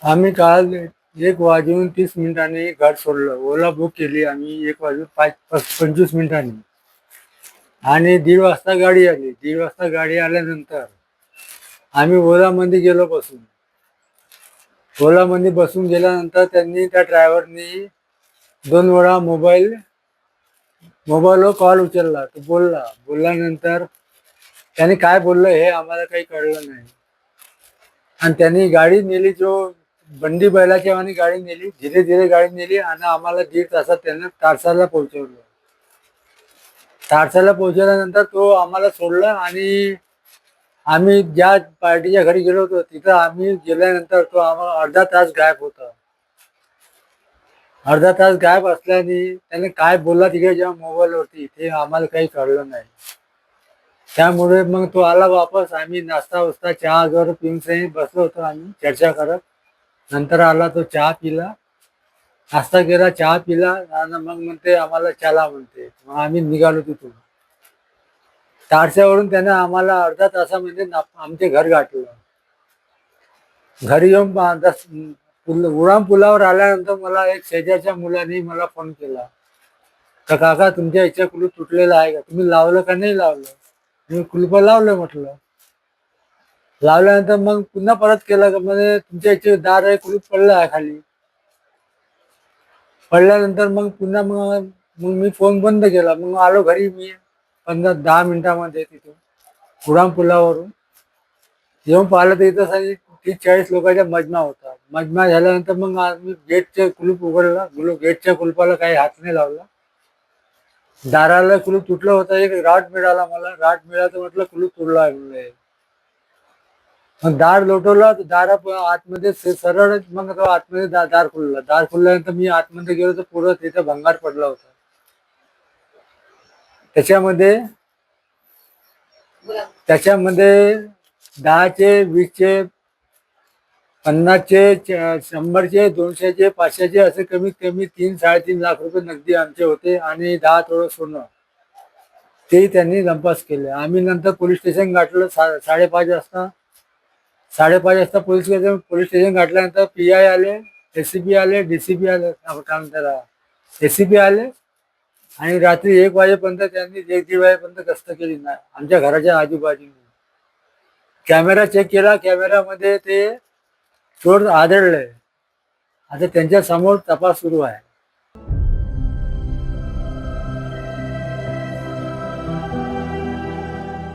आम्ही काल 1:30 घर सोडलं. ओला बुक केली आम्ही 1:25 आणि 1:30 वाजता गाडी आली. 1:30 वाजता गाडी आल्यानंतर आम्ही ओलामध्ये गेलो बसून. ओलामध्ये बसून गेल्यानंतर त्यांनी त्या ड्रायव्हरनी 2 वेळा मोबाईलवर कॉल उचलला. तो बोलल्यानंतर त्याने काय बोललं हे आम्हाला काही कळलं नाही. आणि त्यांनी गाडी नेली, जो बंडी बैलाच्या वाणी गाडी नेली, धीरे धीरे गाडी नेली आणि आम्हाला 1:30 तासात त्यांना तारसाला पोहोचवलं. तारसाला पोहोचवल्यानंतर तो आम्हाला सोडला आणि आम्ही ज्या पार्टीच्या घरी गेलो होतो तिथं आम्ही गेल्यानंतर तो आम्हाला अर्धा तास गायब होता. अर्धा तास गायब असल्याने त्याने काय बोलला तिकडे मोबाईलवरती ते आम्हाला काही कळलं नाही. त्यामुळे मग तो आला वापस. आम्ही नाश्ता वस्ता चहा वगैरे पिऊन बसलो होतो आम्ही चर्चा करत. नंतर आला तो, चहा पिला, नाश्ता केला, चहा पिला आणि मग म्हणते आम्हाला चला म्हणते. मग आम्ही निघालो तिथून. तारशावरून त्याने आम्हाला अर्धा तासामध्ये आमचे घर गाठलं. घरी येऊन उडान पुलावर आल्यानंतर मला एक शेजारच्या मुलाने मला फोन केला, तर काका तुमच्या इच्छा कुलूप तुटलेला आहे का, तुम्ही लावलं का नाही लावलं. मी कुलूप लावलं म्हटलं. लावल्यानंतर मग पुन्हा परत केलं का म्हणजे तुमच्या इथे दार आहे, कुलूप पडलं आहे खाली. पडल्यानंतर मग पुन्हा मग मी फोन बंद केला. मग आलो घरी मी 15-10 मिनिटामध्ये तिथून उडान पुलावरून येऊन पाहिलं तर इथं 30-40 लोकांचा मजमा होता. मजमा झाल्यानंतर मग आम्ही गेटचे कुलूप उघडला. गेटच्या कुलूपाला काही हात नाही लावला. दाराला कुलूप तुटलं होतं. एक राट मिळाला मला. राट मिळाला तर म्हटलं कुलूप तुटला आहे म्हणलं. मग दार लोटवला तर दारा आतमध्ये सरळ मग तो आतमध्ये दार खुलला. दार खुलल्यानंतर मी आतमध्ये गेलो तर पुढं तिथं भंगार पडला होता. त्याच्यामध्ये 10चे, 20चे, 50चे, 100चे, 200चे, 500चे असे कमीत कमी 3-3.5 लाख रुपये नगदी आमचे होते आणि 10 तोळे सोनं ते त्यांनी लंपास केले. आम्ही नंतर पोलीस स्टेशन गाठलं 5:30 वाजता पोलीस स्टेशन गाठल्यानंतर PI आले, SCP आले, DCP आले, काय म्हणतात SCP आले आणि रात्री 1 वाजेपर्यंत त्यांनी 1-1:30 वाजेपर्यंत गस्त केली ना आमच्या घराच्या आजूबाजूने. कॅमेरा चेक केला, कॅमेरामध्ये ते चोर आढळले. आता त्यांच्या समोर तपास सुरू आहे.